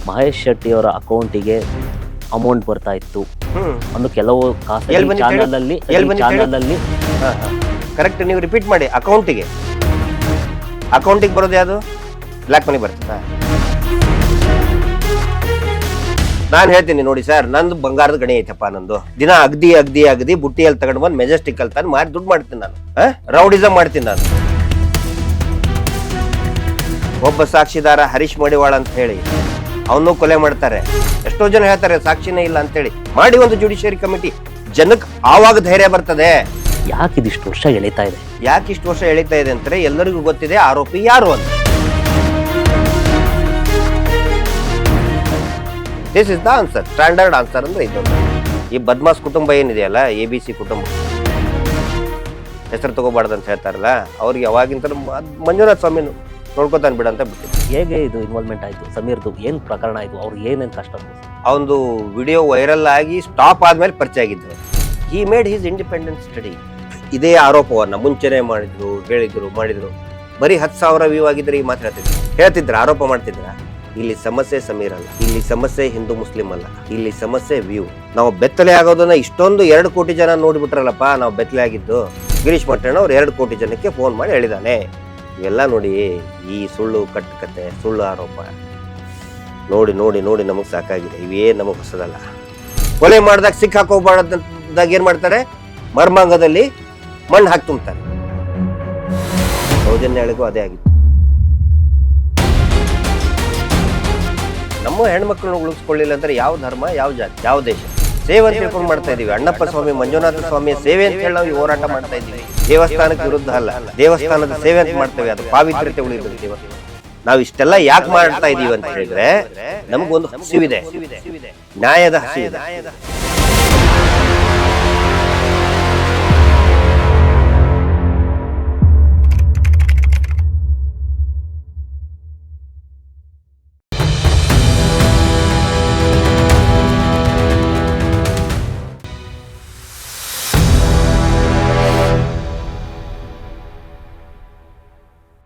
ಮಹೇಶ್ ಶೆಟ್ಟಿ ಅವರ ಅಕೌಂಟಿಗೆ ಅಮೌಂಟ್ ಬರ್ತಾ ಇತ್ತು ಒಂದು ಕೆಲವು ಚಾನಲಲ್ಲಿ ಕರೆಕ್ಟ್. ನೀವು ರಿಪೀಟ್ ಮಾಡಿ. ಅಕೌಂಟಿಗೆ ಬರೋದು ಯಾವುದು? ಬ್ಲ್ಯಾಕ್ ಮನಿ ಬರ್ತದ? ನಾನು ಹೇಳ್ತೀನಿ ನೋಡಿ ಸರ್, ನಂದು ಬಂಗಾರದ ಗಣಿ ಐತಪ್ಪ. ನಂದು ದಿನ ಅಗದಿ ಬುಟ್ಟಿಯಲ್ಲಿ ತಗೊಂಡು ಬಂದು ಮೆಜೆಸ್ಟಿಕ್ ಅಲ್ಲಿ ತಂದು ಮಾರಿ ದುಡ್ಡು ಮಾಡ್ತೀನಿ ನಾನು. ರೌಡಿಸಮ್ ಮಾಡ್ತೀನಿ ನಾನು. ಒಬ್ಬ ಸಾಕ್ಷಿದಾರ ಹರೀಶ್ ಮಡಿವಾಳ ಅಂತ ಹೇಳಿ ಅವನು ಕೊಲೆ ಮಾಡ್ತಾರೆ. ಎಷ್ಟೋ ಜನ ಹೇಳ್ತಾರೆ ಸಾಕ್ಷಿನೇ ಇಲ್ಲ ಅಂತೇಳಿ. ಮಾಡಿ ಒಂದು ಜುಡಿಷಿಯರಿ ಕಮಿಟಿ. ಜನಕ್ಕೆ ಆವಾಗ ಧೈರ್ಯ ಬರ್ತದೆ. ಯಾಕೆ ಇದಿಷ್ಟು ವರ್ಷ ಎಳೀತಾ ಇದೆ? ಯಾಕೆ ಇಷ್ಟು ವರ್ಷ ಎಳೀತಾ ಇದೆ ಅಂದ್ರೆ ಎಲ್ಲರಿಗೂ ಗೊತ್ತಿದೆ ಆರೋಪಿ ಯಾರು ಅಂತ. This is the answer. Standard answer ಅಂದ್ರೆ ಇದು. ಈ ಬದ್ಮಾಸ್ ಕುಟುಂಬ ಏನಿದೆಯಲ್ಲ, ABC ಕುಟುಂಬ, ಹೆಸರು ತಗೋಬಾರ್ದು ಅಂತ ಹೇಳ್ತಾರಲ್ಲ, ಅವ್ರಿಗೆ ಯಾವಾಗಿಂತ ಮಂಜುನಾಥ ಸ್ವಾಮಿ ನೋಡ್ಕೊತಾನೆ ಬಿಡ ಅಂತ ಬಿಟ್ಟಿದ್ರು. ಹೇಗೆ ಇದು ಇನ್ವಾಲ್ವ್ಮೆಂಟ್ ಆಯ್ತು? ಸಮೀರ್ದು ಏನ್ ಪ್ರಕರಣ ಆಯ್ತು? ಅವ್ರಿಗೆ ಏನೇನು ಕಷ್ಟ? ಅವನದು ವಿಡಿಯೋ ವೈರಲ್ ಆಗಿ ಸ್ಟಾಪ್ ಆದ್ಮೇಲೆ ಪರಿಚಯ ಆಗಿದ್ದು. He made his independent study. ಇದೇ ಆರೋಪವನ್ನ ಮುಂಚೆನೆ ಮಾಡಿದ್ರು. ಬರೀ 10,000 ವ್ಯೂ ಆಗಿದ್ರೆ ಈ ಮಾತು ಹೇಳ್ತಿದ್ರ ಆರೋಪ ಮಾಡ್ತಿದ್ರ. ಇಲ್ಲಿ ಸಮಸ್ಯೆ ಸಮೀರ್ ಅಲ್ಲ, ಇಲ್ಲಿ ಸಮಸ್ಯೆ ಹಿಂದೂ ಮುಸ್ಲಿಂ ಅಲ್ಲ, ಇಲ್ಲಿ ಸಮಸ್ಯೆ ವ್ಯೂ. ನಾವು ಬೆತ್ತಲೆ ಆಗೋದನ್ನ ಇಷ್ಟೊಂದು 2 ಕೋಟಿ ಜನ ನೋಡಿಬಿಟ್ರಲ್ಲಪ್ಪ. ನಾವು ಬೆತ್ತಲೆ ಆಗಿದ್ದು ಗಿರೀಶ್ ಮಟ್ಟಣ್ಣ ಅವ್ರು 2 ಕೋಟಿ ಜನಕ್ಕೆ ಫೋನ್ ಮಾಡಿ ಹೇಳಿದಾನೆ. ಇವೆಲ್ಲ ನೋಡಿ, ಈ ಸುಳ್ಳು ಕಟ್ಟುಕತೆ, ಸುಳ್ಳು ಆರೋಪ ನೋಡಿ ನೋಡಿ ನೋಡಿ ನಮಗ್ ಸಾಕಾಗಿದೆ. ಇವೇ ನಮಗ್ ಹೊಸದಲ್ಲ. ಕೊಲೆ ಮಾಡಿದಾಗ ಸಿಕ್ಕಾಕೋಬಾರ್ದಾಗ ಏನ್ ಮಾಡ್ತಾರೆ? ಮರ್ಮಾಂಗದಲ್ಲಿ ಮಣ್ಣು ಹಾಕಿ ತುಂಬ್ತಾರೆ. ಸೌಜನ್ಯಗಳಿಗೂ ಅದೇ ಆಗಿತ್ತು. ನಮ್ಮ ಹೆಣ್ಮಕ್ಳನ್ನ ಉಳಿಸ್ಕೊಳ್ಳಿಲ್ಲ ಅಂದ್ರೆ ಯಾವ ಧರ್ಮ, ಯಾವ ಜಾತಿ, ಯಾವ ದೇಶ? ಸೇವೆ ಅಂತ ತಿಳ್ಕೊಂಡು ಮಾಡ್ತಾ ಇದೀವಿ. ಅಣ್ಣಪ್ಪ ಸ್ವಾಮಿ, ಮಂಜುನಾಥ ಸ್ವಾಮಿಯ ಸೇವೆ ಅಂತ ಹೇಳಿ ನಾವು ಹೋರಾಟ ಮಾಡ್ತಾ ಇದ್ದೀವಿ. ದೇವಸ್ಥಾನಕ್ಕೆ ವಿರುದ್ಧ ಅಲ್ಲ, ದೇವಸ್ಥಾನದ ಸೇವೆ ಅಂತ ಮಾಡ್ತೇವೆ. ಅದು ಪಾವಿತ್ರ್ಯತೆ ಉಳಿಬೇಕು ದೇವಸ್ಥಾನ. ನಾವು ಇಷ್ಟೆಲ್ಲ ಯಾಕೆ ಮಾಡ್ತಾ ಇದೀವಿ ಅಂತ ಹೇಳಿದ್ರೆ ನಮಗೊಂದು ಹಸಿವಿದೆ, ನ್ಯಾಯದ ಹಸಿವಿದೆ.